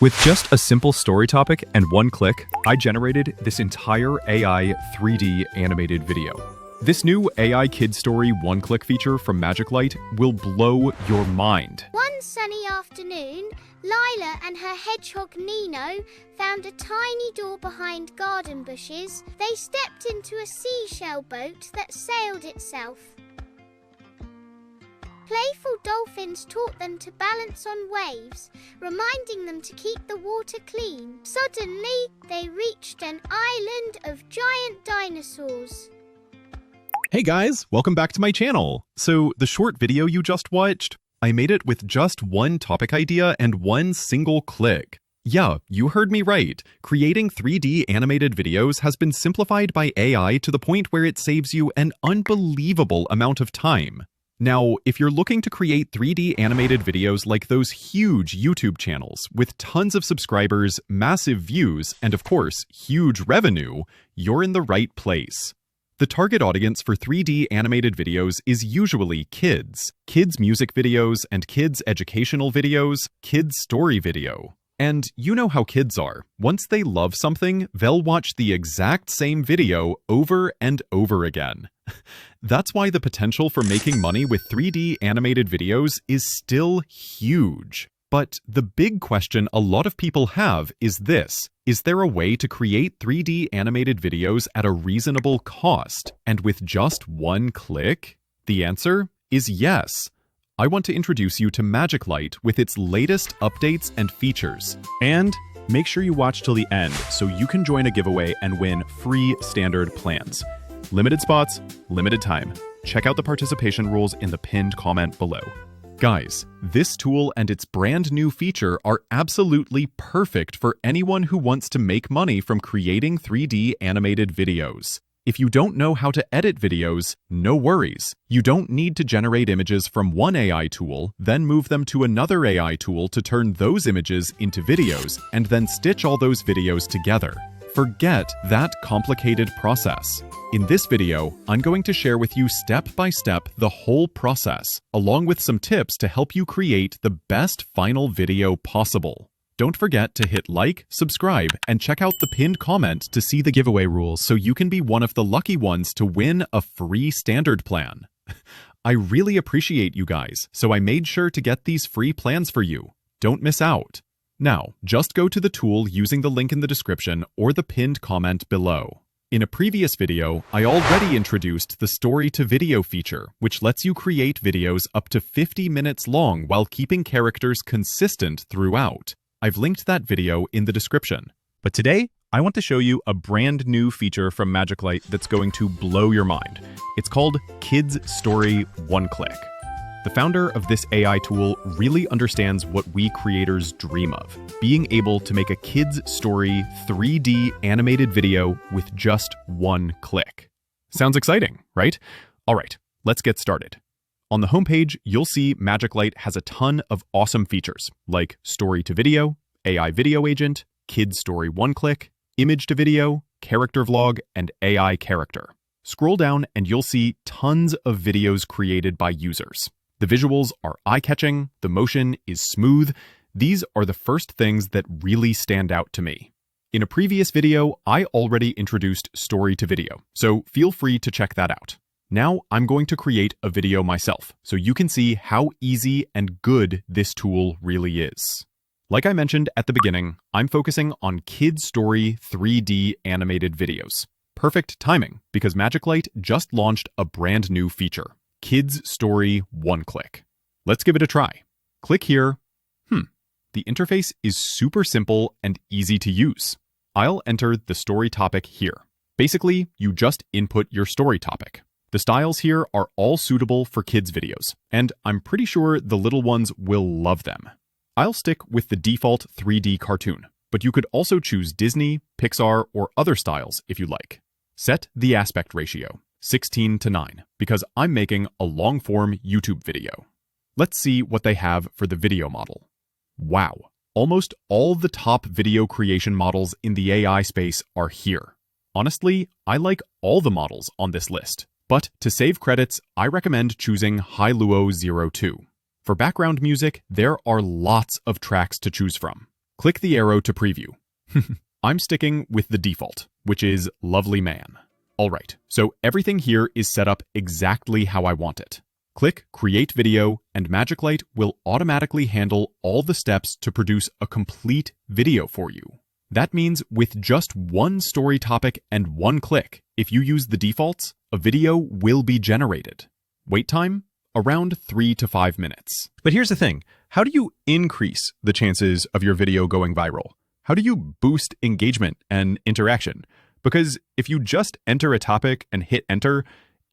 With just a simple story topic and one click, I generated this entire AI 3D animated video. This new AI Kid Story one-click feature from MagicLight will blow your mind. One sunny afternoon, Lila and her hedgehog Nino found a tiny door behind garden bushes. They stepped into a seashell boat that sailed itself. Playful dolphins taught them to balance on waves, reminding them to keep the water clean. Suddenly, they reached an island of giant dinosaurs. Hey guys, welcome back to my channel. So the short video you just watched, I made it with just one topic idea and one single click. Yeah, you heard me right. Creating 3D animated videos has been simplified by AI to the point where it saves you an unbelievable amount of time. Now, if you're looking to create 3D animated videos like those huge YouTube channels with tons of subscribers, massive views, and of course, huge revenue, you're in the right place. The target audience for 3D animated videos is usually kids. Kids' music videos and kids' educational videos, kids' story video. And you know how kids are. Once they love something, they'll watch the exact same video over and over again. That's why the potential for making money with 3D animated videos is still huge. But the big question a lot of people have is this: is there a way to create 3D animated videos at a reasonable cost and with just one click? The answer is yes. I want to introduce you to MagicLight with its latest updates and features. And make sure you watch till the end so you can join a giveaway and win free standard plans. Limited spots, limited time. Check out the participation rules in the pinned comment below. Guys, this tool and its brand new feature are absolutely perfect for anyone who wants to make money from creating 3D animated videos. If you don't know how to edit videos, no worries. You don't need to generate images from one AI tool, then move them to another AI tool to turn those images into videos, and then stitch all those videos together. Forget that complicated process. In this video, I'm going to share with you step by step the whole process, along with some tips to help you create the best final video possible. Don't forget to hit like, subscribe, and check out the pinned comment to see the giveaway rules so you can be one of the lucky ones to win a free standard plan. I really appreciate you guys, so I made sure to get these free plans for you. Don't miss out. Now, just go to the tool using the link in the description or the pinned comment below. In a previous video, I already introduced the story-to-video feature, which lets you create videos up to 50 minutes long while keeping characters consistent throughout. I've linked that video in the description. But today, I want to show you a brand new feature from MagicLight that's going to blow your mind. It's called Kids Story One Click. The founder of this AI tool really understands what we creators dream of, being able to make a kids' story 3D animated video with just one click. Sounds exciting, right? All right, let's get started. On the homepage, you'll see MagicLight has a ton of awesome features, like Story to Video, AI Video Agent, Kids Story One Click, Image to Video, Character Vlog, and AI Character. Scroll down and you'll see tons of videos created by users. The visuals are eye-catching, the motion is smooth. These are the first things that really stand out to me. In a previous video, I already introduced Story to Video, so feel free to check that out. Now I'm going to create a video myself, so you can see how easy and good this tool really is. Like I mentioned at the beginning, I'm focusing on Kid Story 3D animated videos. Perfect timing, because MagicLight just launched a brand new feature, Kids Story One Click. Let's give it a try. Click here. The interface is super simple and easy to use. I'll enter the story topic here. Basically, you just input your story topic. The styles here are all suitable for kids' videos, and I'm pretty sure the little ones will love them. I'll stick with the default 3D cartoon, but you could also choose Disney, Pixar, or other styles if you like. Set the aspect ratio, 16:9, because I'm making a long-form YouTube video. Let's see what they have for the video model. Wow, almost all the top video creation models in the AI space are here. Honestly, I like all the models on this list. But to save credits, I recommend choosing 𝗙𝗵𝗄𝗎02. For background music, there are lots of tracks to choose from. Click the arrow to preview. I'm sticking with the default, which is Lovely Man. Alright, so everything here is set up exactly how I want it. Click Create Video, and MagicLight will automatically handle all the steps to produce a complete video for you. That means with just one story topic and one click, if you use the defaults, a video will be generated. Wait time? Around 3 to 5 minutes. But here's the thing. How do you increase the chances of your video going viral? How do you boost engagement and interaction? Because if you just enter a topic and hit enter,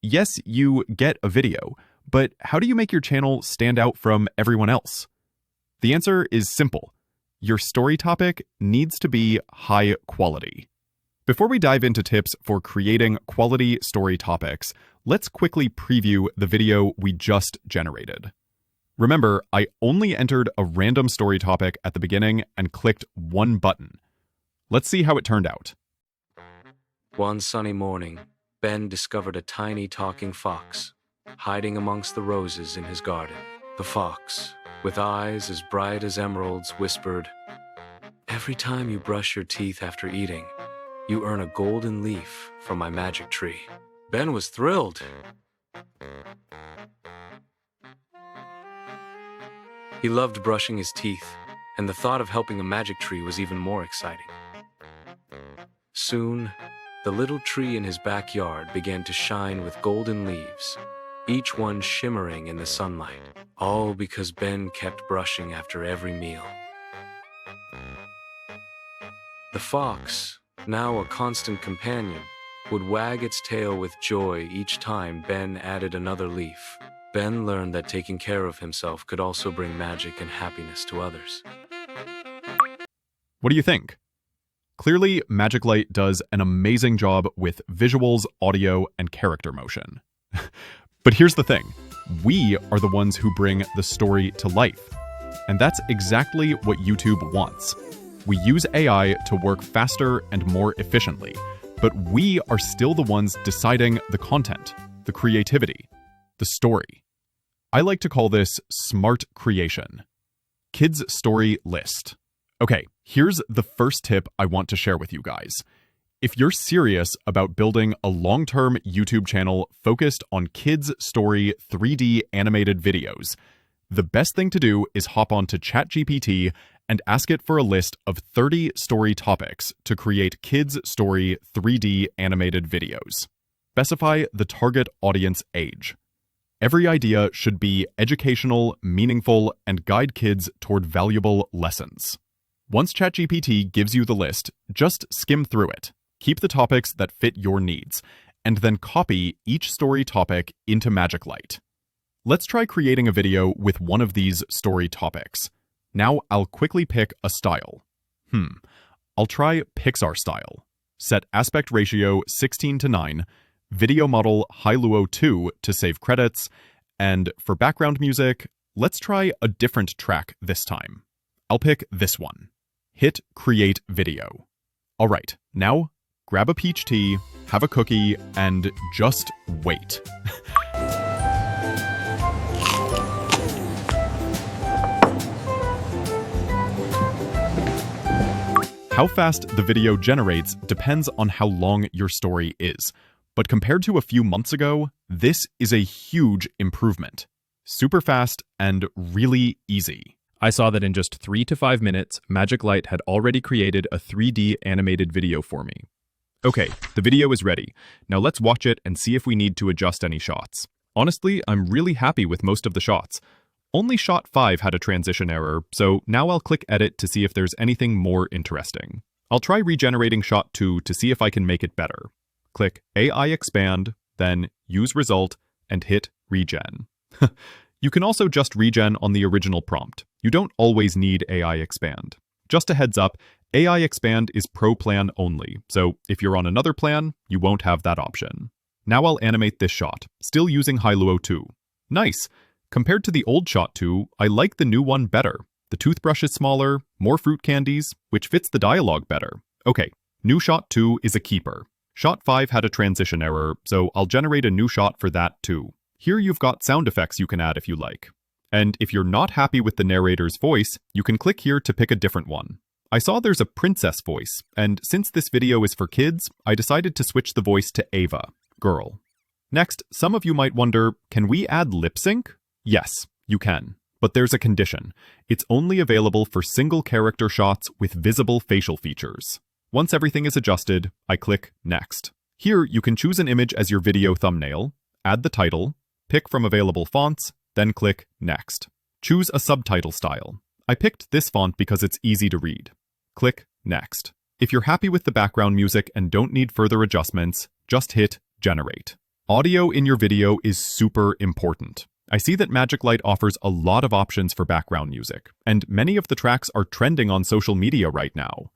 yes, you get a video, but how do you make your channel stand out from everyone else? The answer is simple. Your story topic needs to be high quality. Before we dive into tips for creating quality story topics, let's quickly preview the video we just generated. Remember, I only entered a random story topic at the beginning and clicked one button. Let's see how it turned out. One sunny morning, Ben discovered a tiny talking fox hiding amongst the roses in his garden. The fox, with eyes as bright as emeralds, whispered, "Every time you brush your teeth after eating, you earn a golden leaf from my magic tree." Ben was thrilled. He loved brushing his teeth, and the thought of helping a magic tree was even more exciting. Soon, the little tree in his backyard began to shine with golden leaves, each one shimmering in the sunlight, all because Ben kept brushing after every meal. The fox, now a constant companion, would wag its tail with joy each time Ben added another leaf. Ben learned that taking care of himself could also bring magic and happiness to others. What do you think? Clearly, MagicLight does an amazing job with visuals, audio, and character motion. But here's the thing. We are the ones who bring the story to life. And that's exactly what YouTube wants. We use AI to work faster and more efficiently, but we are still the ones deciding the content, the creativity, the story. I like to call this smart creation. Kids Story List. Okay, here's the first tip I want to share with you guys. If you're serious about building a long-term YouTube channel focused on kids' story 3D animated videos, the best thing to do is hop onto ChatGPT and ask it for a list of 30 story topics to create kids' story 3D animated videos. Specify the target audience age. Every idea should be educational, meaningful, and guide kids toward valuable lessons. Once ChatGPT gives you the list, just skim through it. Keep the topics that fit your needs, and then copy each story topic into MagicLight. Let's try creating a video with one of these story topics. Now I'll quickly pick a style. I'll try Pixar style. Set aspect ratio 16:9, video model High-Luo 2 to save credits, and for background music, let's try a different track this time. I'll pick this one. Hit Create Video. Alright, now grab a peach tea, have a cookie, and just wait. How fast the video generates depends on how long your story is, but compared to a few months ago, this is a huge improvement. Super fast and really easy. I saw that in just 3 to 5 minutes, MagicLight had already created a 3D animated video for me. Okay, the video is ready. Now let's watch it and see if we need to adjust any shots. Honestly, I'm really happy with most of the shots. Only shot 5 had a transition error, so now I'll click edit to see if there's anything more interesting. I'll try regenerating shot 2 to see if I can make it better. Click AI expand, then use result, and hit regen. You can also just regen on the original prompt. You don't always need AI expand. Just a heads up, AI expand is pro plan only, so if you're on another plan, you won't have that option. Now I'll animate this shot, still using High-Luo 2. Nice! Compared to the old shot 2, I like the new one better. The toothbrush is smaller, more fruit candies, which fits the dialogue better. Okay, new shot 2 is a keeper. Shot 5 had a transition error, so I'll generate a new shot for that too. Here you've got sound effects you can add if you like. And if you're not happy with the narrator's voice, you can click here to pick a different one. I saw there's a princess voice, and since this video is for kids, I decided to switch the voice to Ava, girl. Next, some of you might wonder, can we add lip sync? Yes, you can. But there's a condition. It's only available for single character shots with visible facial features. Once everything is adjusted, I click Next. Here, you can choose an image as your video thumbnail, add the title, pick from available fonts, then click Next. Choose a subtitle style. I picked this font because it's easy to read. Click Next. If you're happy with the background music and don't need further adjustments, just hit Generate. Audio in your video is super important. I see that MagicLight offers a lot of options for background music, and many of the tracks are trending on social media right now.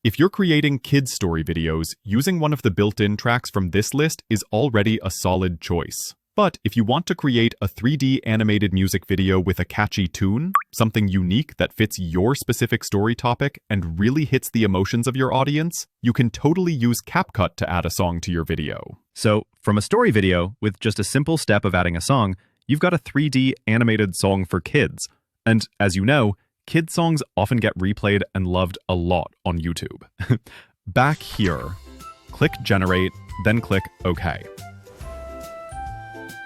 If you're creating kids' story videos, using one of the built-in tracks from this list is already a solid choice. But if you want to create a 3D animated music video with a catchy tune, something unique that fits your specific story topic and really hits the emotions of your audience, you can totally use CapCut to add a song to your video. So, from a story video, with just a simple step of adding a song, you've got a 3D animated song for kids. And as you know, kids' songs often get replayed and loved a lot on YouTube. Back here, click Generate, then click OK.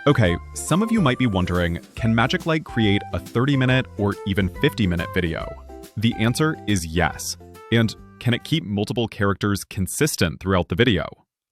Okay, some of you might be wondering, can MagicLight create a 30-minute or even 50-minute video? The answer is yes. And can it keep multiple characters consistent throughout the video?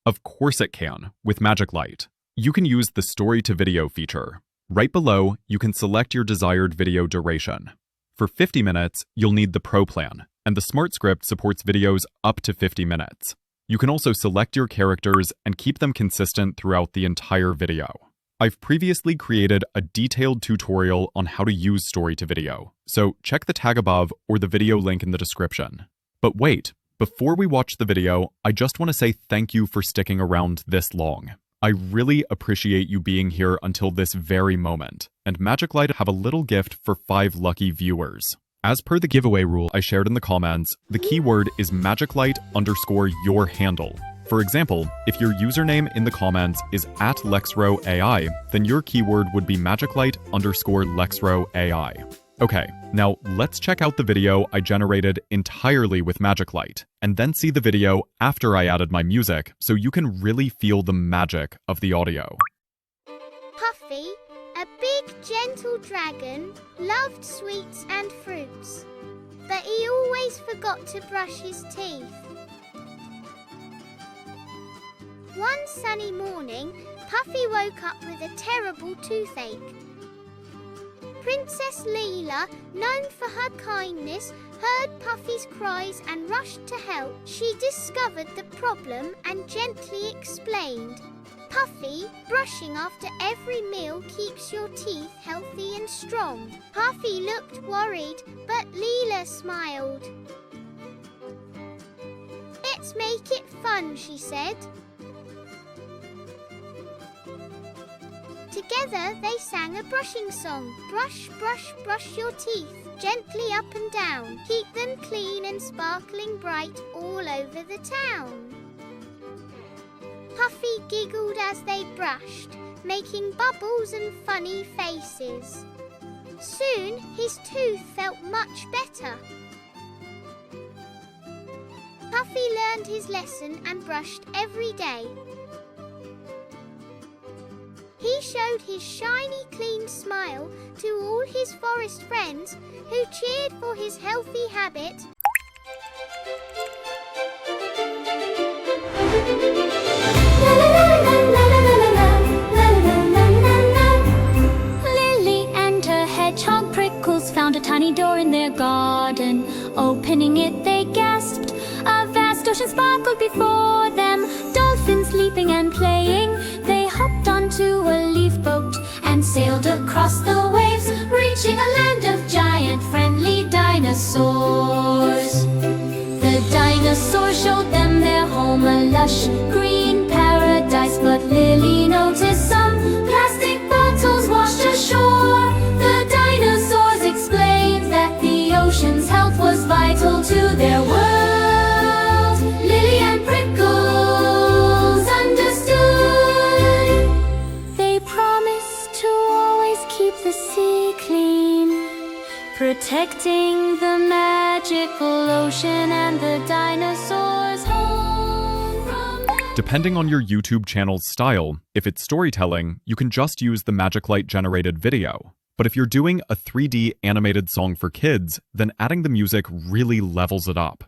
Of course it can, with MagicLight. You can use the Story to Video feature. Right below, you can select your desired video duration. For 50 minutes, you'll need the Pro plan, and the Smart Script supports videos up to 50 minutes. You can also select your characters and keep them consistent throughout the entire video. I've previously created a detailed tutorial on how to use Story to Video, so check the tag above or the video link in the description. But wait, before we watch the video, I just want to say thank you for sticking around this long. I really appreciate you being here until this very moment, and MagicLight have a little gift for 5 lucky viewers. As per the giveaway rule I shared in the comments, the keyword is MagicLight_your_handle. For example, if your username in the comments is @LexRoAI, then your keyword would be MagicLight_LexRoAI. Okay, now let's check out the video I generated entirely with MagicLight, and then see the video after I added my music so you can really feel the magic of the audio. Puffy, a big, gentle dragon, loved sweets and fruits, but he always forgot to brush his teeth. One sunny morning, Puffy woke up with a terrible toothache. Princess Layla, known for her kindness, heard Puffy's cries and rushed to help. She discovered the problem and gently explained, "Puffy, brushing after every meal keeps your teeth healthy and strong." Puffy looked worried, but Layla smiled. "Let's make it fun," she said. Together they sang a brushing song. Brush, brush, brush your teeth, gently up and down. Keep them clean and sparkling bright all over the town. Puffy giggled as they brushed, making bubbles and funny faces. Soon his tooth felt much better. Puffy learned his lesson and brushed every day. He showed his shiny, clean smile to all his forest friends who cheered for his healthy habit. Lily and her hedgehog Prickles found a tiny door in their garden. Opening it, they gasped. A vast ocean sparkled before them. Dolphins leaping and playing. They hopped onto a leaf boat and sailed across the waves, reaching a land of giant friendly dinosaurs. The dinosaurs showed them their home, a lush green paradise. But Lily noticed some plastic bottles washed ashore. The dinosaurs explained that the ocean's health was vital to their world. Lily and Prickles understood. They promised to always keep the sea clean, protecting the magic magical ocean and the dinosaurs home from there. Depending on your YouTube channel's style, if it's storytelling, you can just use the MagicLight generated video. But if you're doing a 3D animated song for kids, then adding the music really levels it up.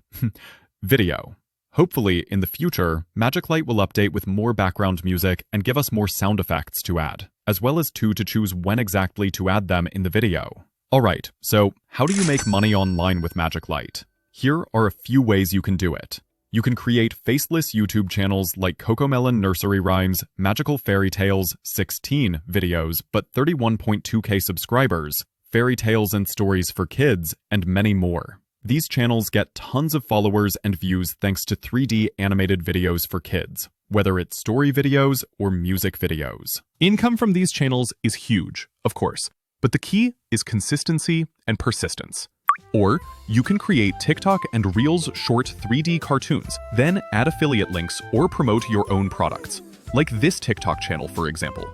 Video. Hopefully, in the future, MagicLight will update with more background music and give us more sound effects to add, as well as to choose when exactly to add them in the video. Alright, so how do you make money online with MagicLight? Here are a few ways you can do it. You can create faceless YouTube channels like CoComelon Nursery Rhymes, Magical Fairy Tales, 16 videos, but 31.2k subscribers, fairy tales and stories for kids, and many more. These channels get tons of followers and views thanks to 3D animated videos for kids, whether it's story videos or music videos. Income from these channels is huge, of course, but the key is consistency and persistence. Or you can create TikTok and Reels short 3D cartoons, then add affiliate links or promote your own products. Like this TikTok channel, for example.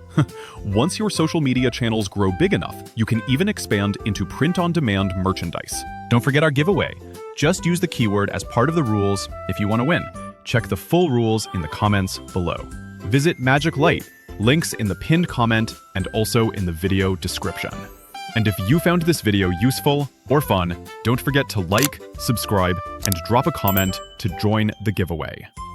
Once your social media channels grow big enough, you can even expand into print-on-demand merchandise. Don't forget our giveaway. Just use the keyword as part of the rules if you want to win. Check the full rules in the comments below. Visit MagicLight, links in the pinned comment and also in the video description. And if you found this video useful or fun, don't forget to like, subscribe, and drop a comment to join the giveaway.